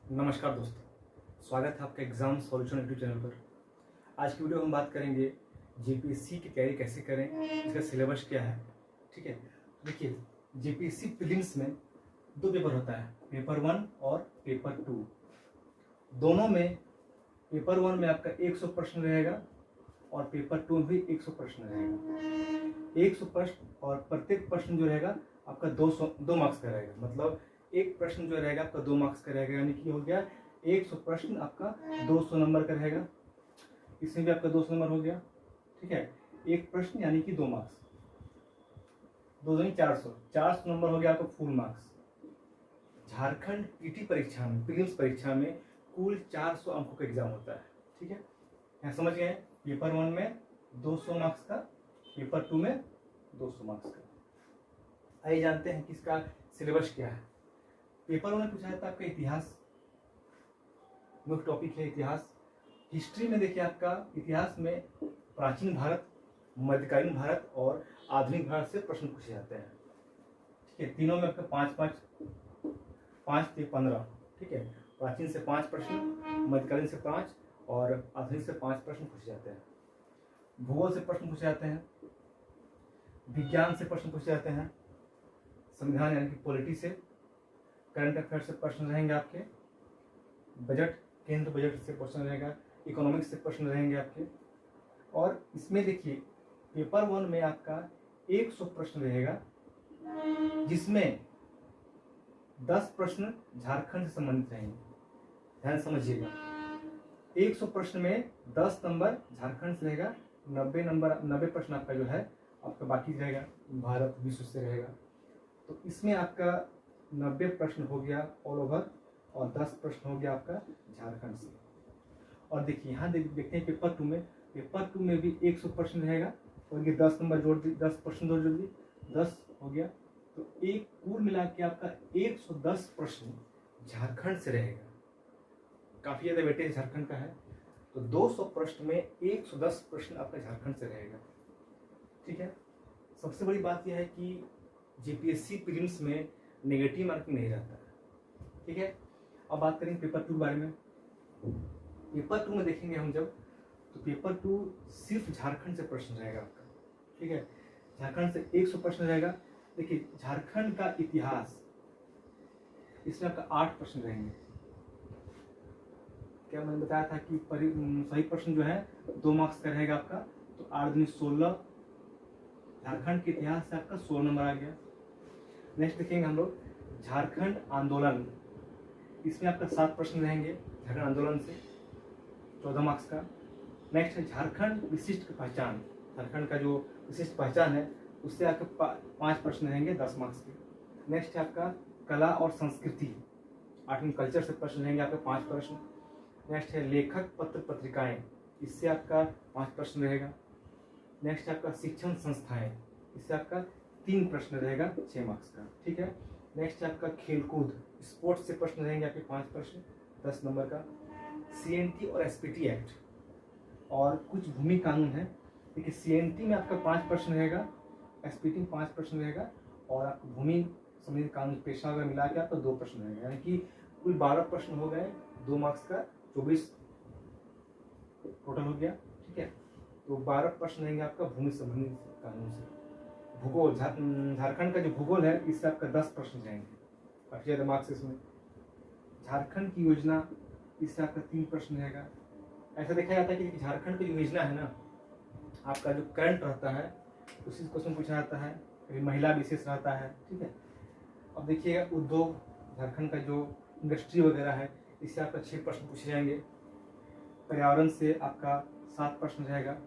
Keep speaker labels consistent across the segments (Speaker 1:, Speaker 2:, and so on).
Speaker 1: नमस्कार दोस्तों, स्वागत है आपका एग्जाम सॉल्यूशन यूट्यूब चैनल पर। आज की वीडियो हम बात करेंगे जेपीएससी की तैयारी कैसे करें, इसका सिलेबस क्या है। ठीक है, देखिए जेपीएससी प्रीलिम्स में दो पेपर होता है, पेपर 1 और पेपर 2। दोनों में पेपर 1 में आपका 100 प्रश्न रहेगा और पेपर 2 में भी 100 प्रश्न रहेगा। 100 प्रश्न और प्रत्येक प्रश्न जो रहेगा आपका 2 मार्क्स का रहेगा। मतलब एक प्रश्न जो रहेगा आपका 2 मार्क्स का रहेगा, यानी कि हो गया 100 प्रश्न आपका 200 नंबर का रहेगा। इसमें भी आपका 200 नंबर हो गया। ठीक है, एक प्रश्न यानी कि 2 मार्क्स, 2 यानी 400 नंबर हो गया आपका फुल मार्क्स। झारखंड पीटी परीक्षा में, प्रीलिम्स परीक्षा में कुल 400 अंकों का एग्जाम होता है। ठीक है, यहाँ समझ गए। पेपर 1 में 200 मार्क्स का, पेपर 2 में 200 मार्क्स का। आइए जानते हैं कि इसका सिलेबस क्या है। पेपर 1 में पूछा जाता है आपका इतिहास, मुख्य टॉपिक है इतिहास। हिस्ट्री में देखिए आपका इतिहास में प्राचीन भारत, मध्यकालीन भारत और आधुनिक भारत से प्रश्न पूछे जाते हैं। ठीक है, तीनों में आपका 5 से 15। ठीक है, प्राचीन से 5 प्रश्न, मध्यकालीन से 5 और आधुनिक से 5 प्रश्न पूछे जाते हैं। भूगोल से प्रश्न पूछे जाते हैं, विज्ञान से प्रश्न पूछे जाते हैं, संविधान यानी कि पॉलिटी से, करंट अफेयर से प्रश्न रहेंगे आपके, बजट, केंद्र बजट से प्रश्न रहेगा, इकोनॉमिक्स से प्रश्न रहेंगे आपके। और इसमें देखिए पेपर 1 में आपका 100 प्रश्न रहेगा, जिसमें 10 प्रश्न झारखंड से संबंधित रहेंगे। ध्यान समझिएगा, 100 प्रश्न में 10 नंबर झारखंड से रहेगा, 90 प्रश्न आपका जो है आपका बाकी रहेगा भारत विश्व से रहेगा। तो इसमें आपका 90 प्रश्न हो गया ऑल ओवर और 10 प्रश्न हो गया आपका झारखंड से। और देखिए यहाँ देखते हैं पेपर 2 में, पेपर 2 में भी 100 प्रश्न रहेगा और ये 10 नंबर जोड़ दी, 10 प्रश्न जोड़ दी, 10 हो गया। तो एक कुल मिला के आपका 110 प्रश्न झारखंड से रहेगा। काफी ज्यादा वेटेज झारखंड का है, तो 200 प्रश्न में 110 प्रश्न आपका झारखंड से रहेगा। ठीक है, सबसे बड़ी बात यह है कि जेपीएससी प्रीलिम्स में नेगेटिव मार्किंग नहीं रहता है। ठीक है, अब बात करेंगे पेपर 2 के बारे में। पेपर 2 में देखेंगे हम जब, तो पेपर 2 सिर्फ झारखंड से प्रश्न रहेगा आपका। ठीक है, झारखंड से 100 प्रश्न रहेगा। देखिए झारखंड का इतिहास, इसमें आपका 8 प्रश्न रहेंगे। क्या मैंने बताया था कि सही प्रश्न जो है 2 मार्क्स का रहेगा आपका, तो 8 दूनी 16। झारखंड के इतिहास से आपका 16 नंबर आ गया। नेक्स्ट देखेंगे हम लोग झारखंड आंदोलन, इसमें आपका 7 प्रश्न रहेंगे झारखंड आंदोलन से, 14 मार्क्स का। नेक्स्ट है झारखंड विशिष्ट पहचान, झारखंड का जो विशिष्ट पहचान है उससे आपके 5 प्रश्न रहेंगे 10 मार्क्स के। नेक्स्ट है आपका कला और संस्कृति, 8वीं कल्चर से प्रश्न रहेंगे आपके 5 प्रश्न। नेक्स्ट है लेखक पत्र पत्रिकाएं, इससे आपका 5 प्रश्न रहेगा। नेक्स्ट है आपका शिक्षण संस्थाएं, इससे आपका 3 प्रश्न रहेगा 6 मार्क्स का। ठीक है, नेक्स्ट है आपका खेलकूद, स्पोर्ट्स से प्रश्न रहेंगे आपके 5 प्रश्न 10 नंबर का। सीएनटी और एसपीटी एक्ट और कुछ भूमि कानून है। देखिए सीएनटी में आपका 5 प्रश्न रहेगा, एसपीटी में 5 प्रश्न रहेगा और आपको भूमि संबंधित कानून पेशा वगैरह मिला के आपका 2 प्रश्न रहेगा, यानी कि कुल 12 प्रश्न हो गए, 2 मार्क्स का 24 टोटल हो गया। ठीक है, तो 12 प्रश्न रहेंगे आपका भूमि संबंधित कानून से। भूगोल, झारखंड का जो भूगोल है इससे आपका 10 प्रश्न रहेंगे, काफी ज्यादा मार्क्स इसमें। झारखंड की योजना, इससे आपका 3 प्रश्न रहेगा। ऐसा देखा जाता है कि झारखंड की जो योजना है ना, आपका जो करंट रहता है उसी क्वेश्चन पूछा जाता है, कभी महिला विशेष रहता है। ठीक है, अब देखिएगा उद्योग, झारखंड का जो इंडस्ट्री वगैरह है इससे आपका 6 प्रश्न पूछे जाएंगे। पर्यावरण से आपका 7 प्रश्न रहेगा,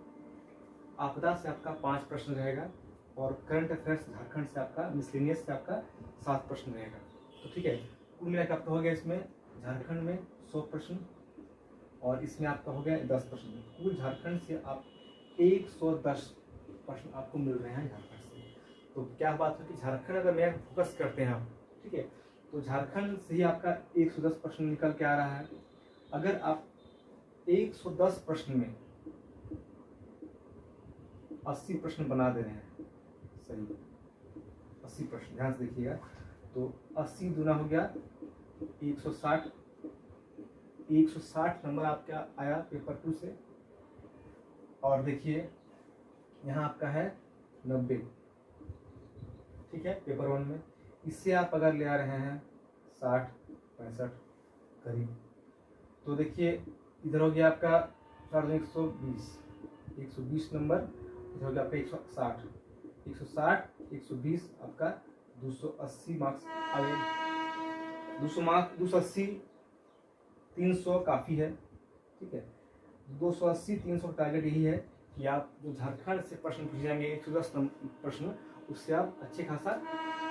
Speaker 1: आपदा से आपका 5 प्रश्न रहेगा और करंट अफेयर्स झारखंड से आपका, मिसलेनियस से आपका 7 प्रश्न रहेगा। तो ठीक है, कुल मिलाकर आपका हो गया इसमें झारखंड में 100 प्रश्न और इसमें आपका हो गया 10 प्रश्न। कुल झारखंड से आप 110 प्रश्न आपको मिल रहे हैं झारखंड से। तो क्या बात है कि झारखंड अगर मैं फोकस करते हैं आप, ठीक है, तो झारखंड से ही आपका 110 प्रश्न निकल के आ रहा है। अगर आप 110 प्रश्न में 80 प्रश्न बना दे रहे हैं, सही 80 प्रश्न, ध्यान से देखिएगा, तो 80 दूना हो गया 160 160 नंबर आपका आया पेपर 2 से। और देखिए यहाँ आपका है 90, ठीक है, पेपर 1 में। इससे आप अगर ले आ रहे हैं 60-65 करीब, तो देखिए इधर हो गया आपका 120 नंबर, इधर हो गया आपका 160 आपका 280 मार्क्स आ गए। 280 300 काफ़ी है, ठीक है। 280-300 टारगेट यही है कि आप जो झारखंड से प्रश्न पूछ जाएंगे 110 प्रश्न, उससे आप अच्छे खासा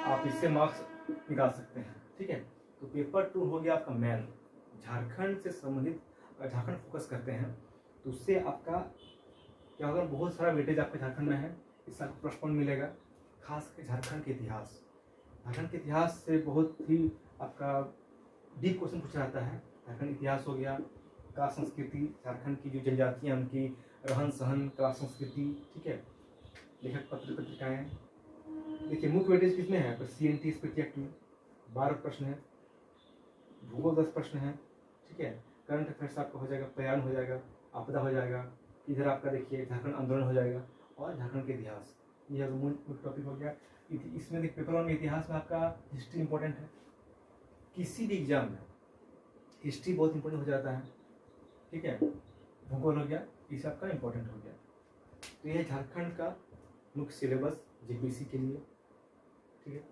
Speaker 1: आप इससे मार्क्स निकाल सकते हैं, ठीक है। तो पेपर 2 हो गया आपका मैन, झारखंड से संबंधित। अगर झारखंड फोकस करते हैं तो उससे आपका क्या होगा, बहुत सारा वेटेज आपके झारखंड में है, इससे आपको प्लस पॉइंट मिलेगा। खास कर झारखंड के इतिहास, झारखंड के इतिहास से बहुत ही आपका डीप क्वेश्चन पूछा जाता है। झारखंड इतिहास हो गया, कला संस्कृति, झारखंड की जो जनजातियाँ, उनकी रहन सहन, कला संस्कृति, ठीक है, लेखक पत्रिकाएँ। देखिए मुख्य वेटेज किसमें है, CNT स्मृति एक्ट में 12 प्रश्न है, भूगोल 10 प्रश्न है, ठीक है। करंट अफेयर्स आपका हो जाएगा, पर्यावरण हो जाएगा, आपदा हो जाएगा, इधर आपका देखिए झारखंड आंदोलन हो जाएगा, और झारखंड के इतिहास, यह मूल टॉपिक हो गया। इसमें देखिए पेपर 1 में इतिहास में आपका हिस्ट्री इंपॉर्टेंट है। किसी भी एग्जाम में हिस्ट्री बहुत इंपॉर्टेंट हो जाता है, ठीक है। भूगोल हो गया, इसे आपका इंपॉर्टेंट हो गया। तो यह झारखंड का मुख्य सिलेबस JPSC के लिए, ठीक है।